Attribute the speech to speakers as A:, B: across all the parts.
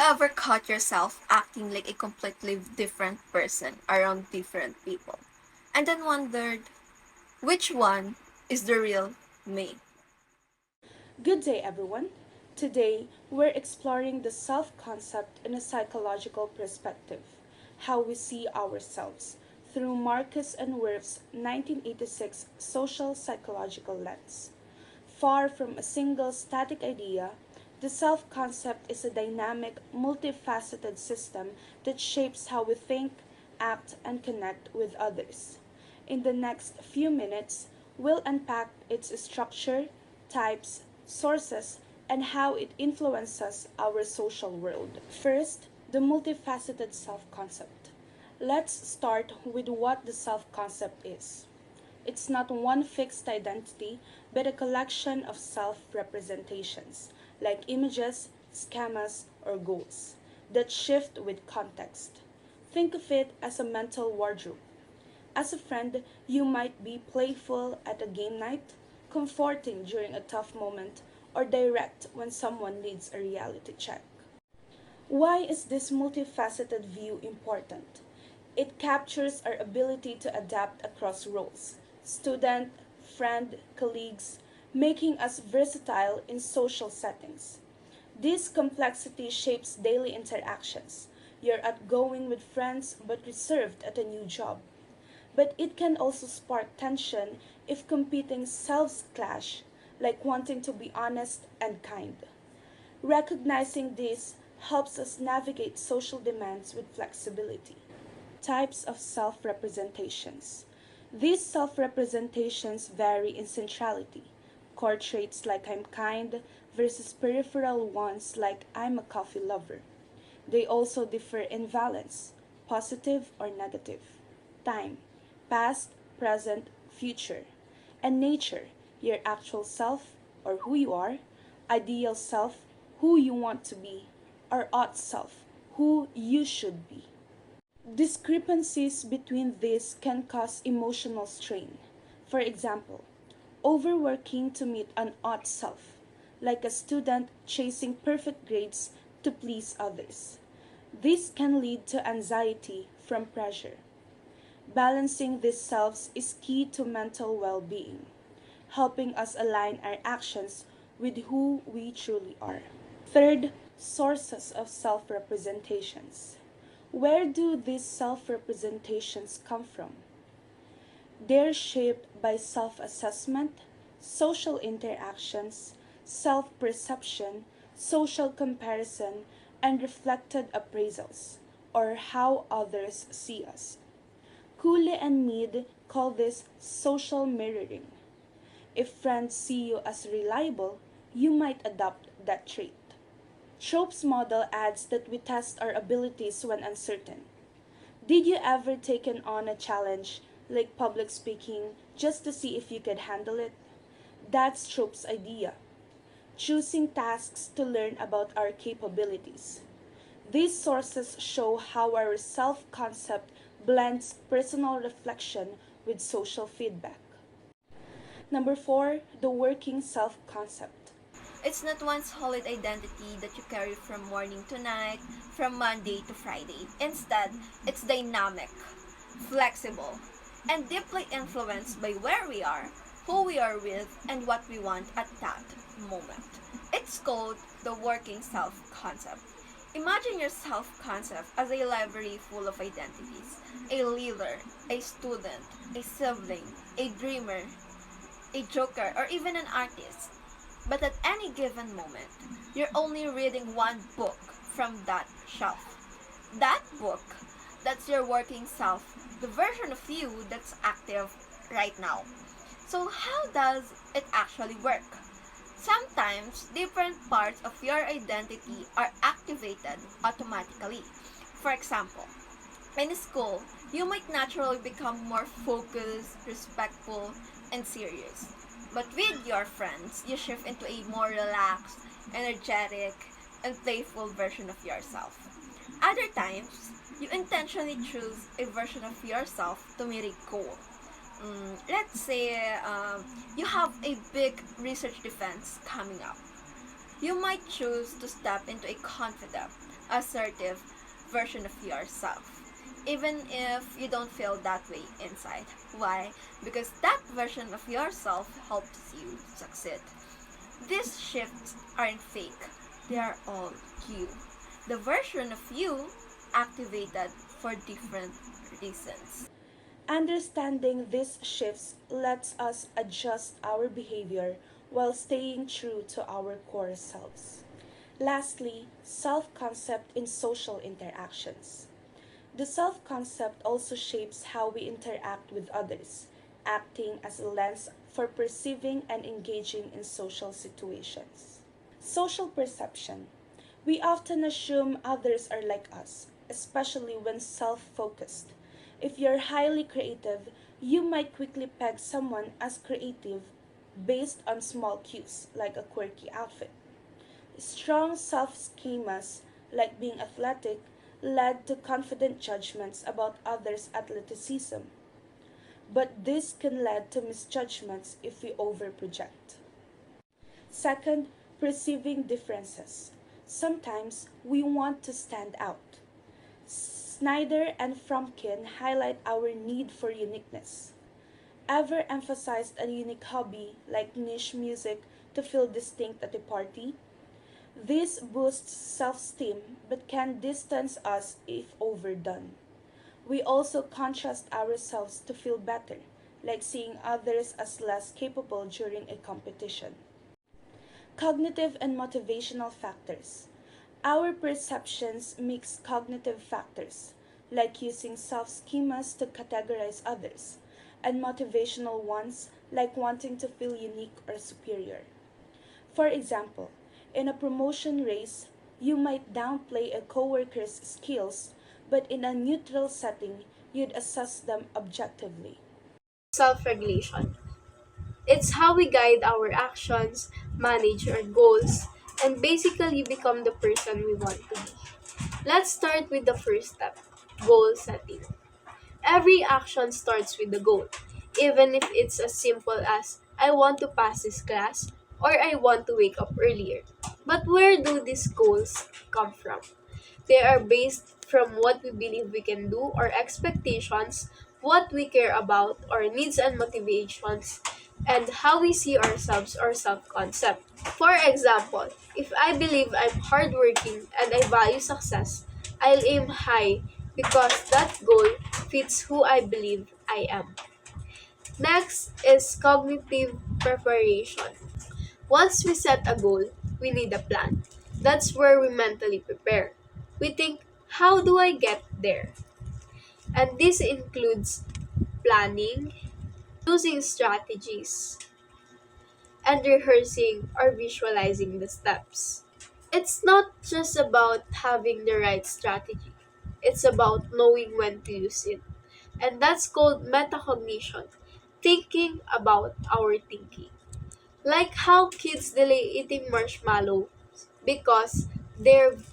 A: ever caught yourself acting like a completely different person around different people? And then wondered, which one is the real me?
B: Good day, everyone. Today, we're exploring the self concept in a psychological perspective, how we see ourselves, through Marcus and Wirth's 1986 social psychological lens. Far from a single static idea, the self concept is a dynamic, multifaceted system that shapes how we think, act, and connect with others. In the next few minutes, we'll unpack its structure, types, sources, and how it influences our social world. First, the multifaceted self concept. Let's start with what the self concept is. It's not one fixed identity, but a collection of self representations, like images, schemas, or goals, that shift with context. Think of it as a mental wardrobe. As a friend, you might be playful at a game night, comforting during a tough moment, or direct when someone needs a reality check. Why is this multifaceted view important? It captures our ability to adapt across roles student, friend, colleagues, making us versatile in social settings. This complexity shapes daily interactions. You're outgoing with friends but reserved at a new job. But it can also spark tension if competing selves clash, like wanting to be honest and kind. Recognizing this helps us navigate social demands with flexibility. Types of self representations. These self representations vary in centrality. Core traits like I'm kind versus peripheral ones like I'm a coffee lover. They also differ in valence, positive or negative, time, past, present, future, and nature, your actual self or who you are, ideal self, who you want to be, or ought self, who you should be. Discrepancies between these can cause emotional strain. For example, overworking to meet an ought self, like a student chasing perfect grades to please others. This can lead to anxiety from pressure. Balancing these selves is key to mental well being, helping us align our actions with who we truly are. Third, sources of self representations. Where do these self representations come from? They're shaped by self assessment, social interactions, self perception, social comparison, and reflected appraisals, or how others see us. Cooley and Mead call this social mirroring. If friends see you as reliable, you might adopt that trait. Trope's model adds that we test our abilities when uncertain. Did you ever taken on a challenge like public speaking just to see if you could handle it? That's Trope's idea. Choosing tasks to learn about our capabilities. These sources show how our self concept blends personal reflection with social feedback. Number four, the working self concept.
A: It's not one solid identity that you carry from morning to night, from Monday to Friday. Instead, it's dynamic, flexible, and deeply influenced by where we are, who we are with, and what we want at that moment. It's called the working self concept. Imagine your self concept as a library full of identities: a leader, a student, a sibling, a dreamer, a joker, or even an artist. But at any given moment, you're only reading one book from that shelf. That book, that's your working self, the version of you that's active right now. So, how does it actually work? Sometimes, different parts of your identity are activated automatically. For example, in school, you might naturally become more focused, respectful, and serious. But with your friends, you shift into a more relaxed, energetic, and playful version of yourself. Other times, you intentionally choose a version of yourself to meet a goal. Let's say you have a big research defense coming up. You might choose to step into a confident, assertive version of yourself, even if you don't feel that way inside. Why? Because that version of yourself helps you succeed. These shifts aren't fake, they are all you. The version of you activated for different reasons.
B: Understanding these shifts lets us adjust our behavior while staying true to our core selves. Lastly, self concept in social interactions. The self concept also shapes how we interact with others, acting as a lens for perceiving and engaging in social situations. Social perception. We often assume others are like us, especially when self focused. If you're highly creative, you might quickly peg someone as creative based on small cues like a quirky outfit. Strong self schemas, like being athletic, led to confident judgments about others' athleticism. But this can lead to misjudgments if we overproject. Second, perceiving differences. Sometimes we want to stand out. Snyder and Fromkin highlight our need for uniqueness. Ever emphasized a unique hobby like niche music to feel distinct at a party? This boosts self esteem but can distance us if overdone. We also contrast ourselves to feel better, like seeing others as less capable during a competition. Cognitive and motivational factors. Our perceptions mix cognitive factors, like using self schemas to categorize others, and motivational ones, like wanting to feel unique or superior. For example, in a promotion race, you might downplay a coworker's skills, but in a neutral setting, you'd assess them objectively.
C: Self-regulation. It's how we guide our actions, manage our goals, and basically become the person we want to be. Let's start with the first step, goal setting. Every action starts with a goal, even if it's as simple as I want to pass this class or I want to wake up earlier. But where do these goals come from? They are based from what we believe we can do, our expectations, what we care about, our needs and motivations, and how we see ourselves or self concept. For example, if I believe I'm hardworking and I value success, I'll aim high because that goal fits who I believe I am. Next is cognitive preparation. Once we set a goal, we need a plan. That's where we mentally prepare. We think, how do I get there? And this includes planning, using strategies, and rehearsing or visualizing the steps. It's not just about having the right strategy, it's about knowing when to use it. And that's called metacognition, thinking about our thinking. Like how kids delay eating marshmallow because they've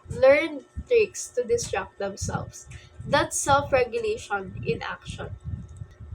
C: learned tricks to distract themselves. That's self regulation in action.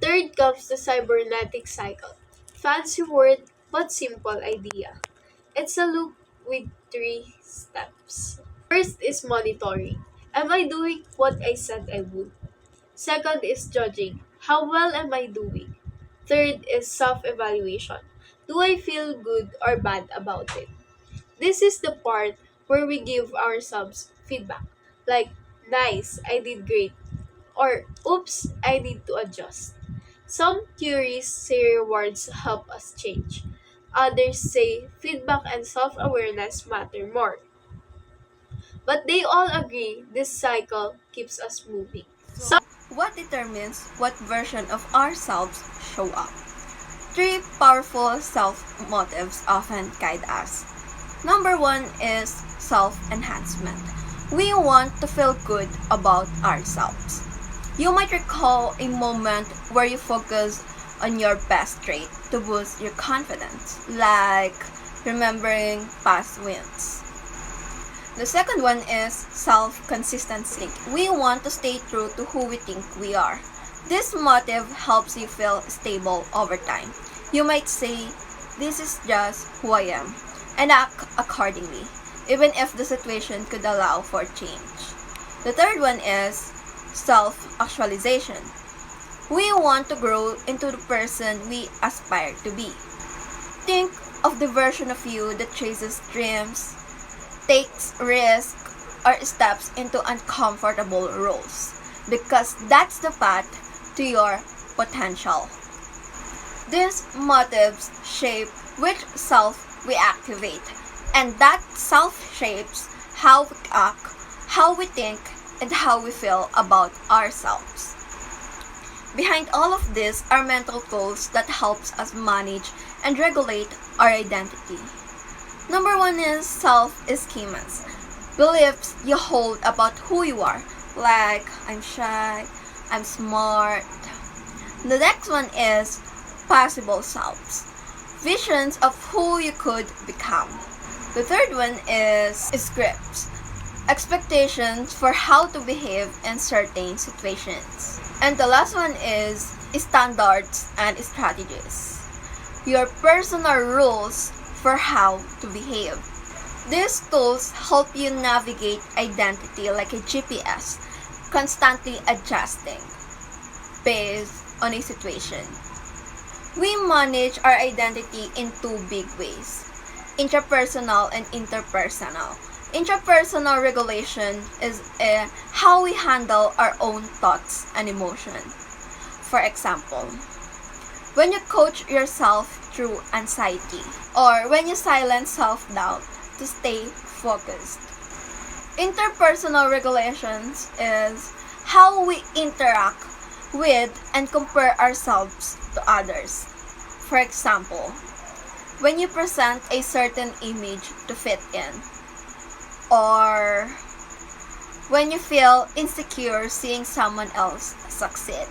C: Third comes the cybernetic cycle. Fancy word, but simple idea. It's a loop with three steps. First is monitoring. Am I doing what I said I would? Second is judging. How well am I doing? Third is self evaluation. Do I feel good or bad about it? This is the part where we give ourselves feedback. Like, nice, I did great. Or, oops, I need to adjust. Some theories say rewards help us change. Others say feedback and self awareness matter more. But they all agree this cycle keeps us moving.
A: So, what determines what version of ourselves show up? Three powerful self motives often guide us. Number one is self enhancement. We want to feel good about ourselves. You might recall a moment where you focus on your best trait to boost your confidence, like remembering past wins. The second one is self-consistency. We want to stay true to who we think we are. This motive helps you feel stable over time. You might say, this is just who I am, and act accordingly. even if the situation could allow for change. The third one is self-actualization. We want to grow into the person we aspire to be. Think of the version of you that chases dreams, takes risks, or steps into uncomfortable roles, because that's the path to your potential. These motives shape which self we activate, and that self shapes how we act, how we think, and how we feel about ourselves. Behind all of this are mental tools that helps us manage and regulate our identity. Number one is self-schemas. Beliefs you hold about who you are, like I'm shy, I'm smart. The next one is possible selves. Visions of who you could become. The third one is scripts. Expectations for how to behave in certain situations. And the last one is standards and strategies. Your personal rules for how to behave. These tools help you navigate identity like a GPS, constantly adjusting based on a situation. We manage our identity in two big ways: intrapersonal and interpersonal. Intrapersonal regulation is how we handle our own thoughts and emotions. For example, when you coach yourself through anxiety, or when you silence self doubt to stay focused. Interpersonal regulations is how we interact with and compare ourselves to others. For example, when you present a certain image to fit in, or when you feel insecure seeing someone else succeed.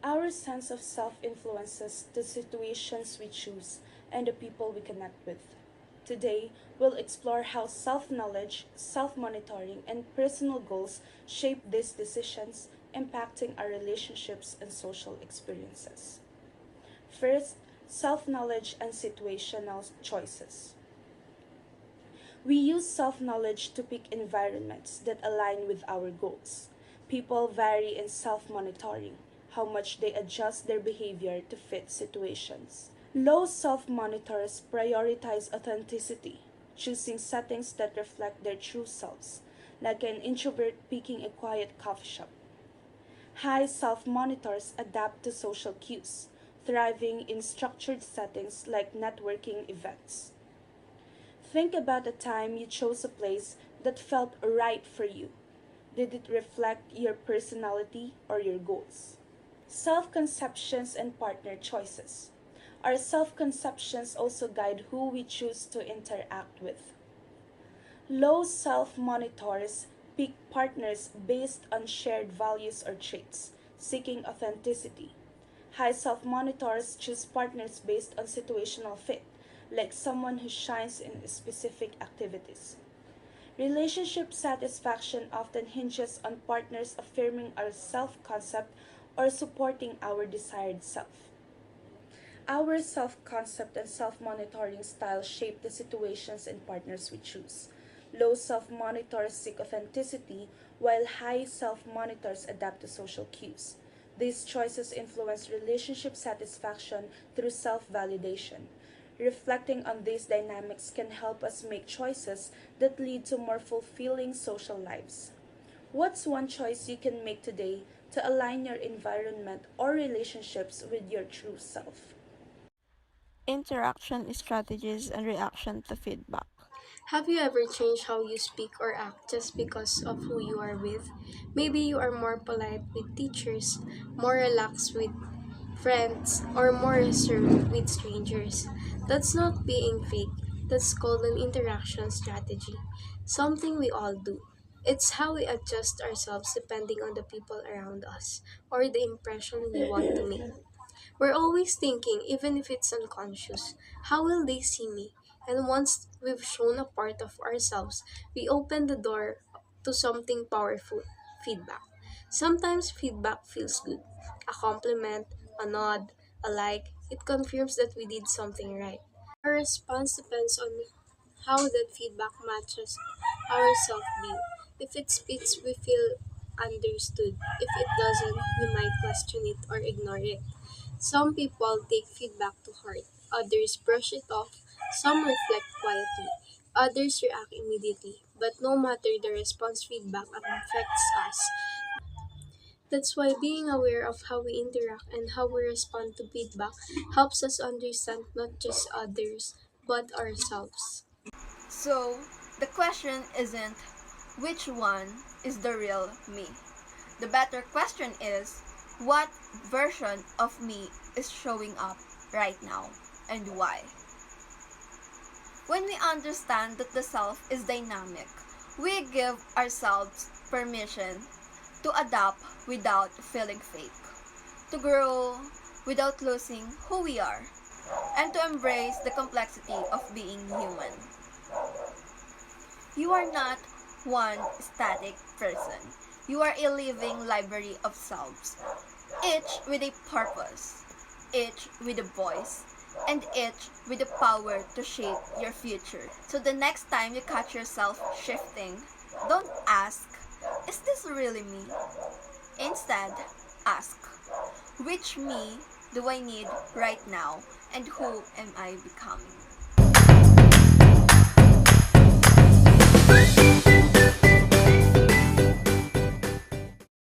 B: Our sense of self influences the situations we choose and the people we connect with. Today, we'll explore how self knowledge, self monitoring, and personal goals shape these decisions, impacting our relationships and social experiences. First, self knowledge and situational choices. We use self knowledge to pick environments that align with our goals. People vary in self monitoring, how much they adjust their behavior to fit situations. Low self monitors prioritize authenticity, choosing settings that reflect their true selves, like an introvert picking a quiet coffee shop. High self monitors adapt to social cues, thriving in structured settings like networking events. Think about the time you chose a place that felt right for you. Did it reflect your personality or your goals? Self conceptions and partner choices. Our self conceptions also guide who we choose to interact with. Low self monitors pick partners based on shared values or traits, seeking authenticity. High self monitors choose partners based on situational fit, like someone who shines in specific activities. Relationship satisfaction often hinges on partners affirming our self concept or supporting our desired self. Our self concept and self monitoring style shape the situations and partners we choose. Low self monitors seek authenticity, while high self monitors adapt to social cues. These choices influence relationship satisfaction through self validation. Reflecting on these dynamics can help us make choices that lead to more fulfilling social lives. What's one choice you can make today to align your environment or relationships with your true self?
A: Interaction strategies and reaction to feedback.
C: Have you ever changed how you speak or act just because of who you are with? Maybe you are more polite with teachers, more relaxed with friends, or more reserved with strangers. That's not being fake, that's called an interaction strategy. Something we all do. It's how we adjust ourselves depending on the people around us or the impression we want to make. We're always thinking, even if it's unconscious, how will they see me? And once we've shown a part of ourselves, we open the door to something powerful: feedback. Sometimes feedback feels good. A compliment, a nod, a like, it confirms that we did something right. Our response depends on how that feedback matches our self view. If it fits, we feel understood. If it doesn't, we might question it or ignore it. Some people take feedback to heart, others brush it off, some reflect quietly, others react immediately. But no matter the response, feedback affects us. That's why being aware of how we interact and how we respond to feedback helps us understand not just others, but ourselves.
A: So, the question isn't which one is the real me. The better question is what version of me is showing up right now and why. When we understand that the self is dynamic, we give ourselves permission to adapt without feeling fake, to grow without losing who we are, and to embrace the complexity of being human. You are not one static person. You are a living library of selves, each with a purpose, each with a voice, and each with the power to shape your future. So the next time you catch yourself shifting, don't ask, is this really me? Instead, ask, which me do I need right now and who am I becoming?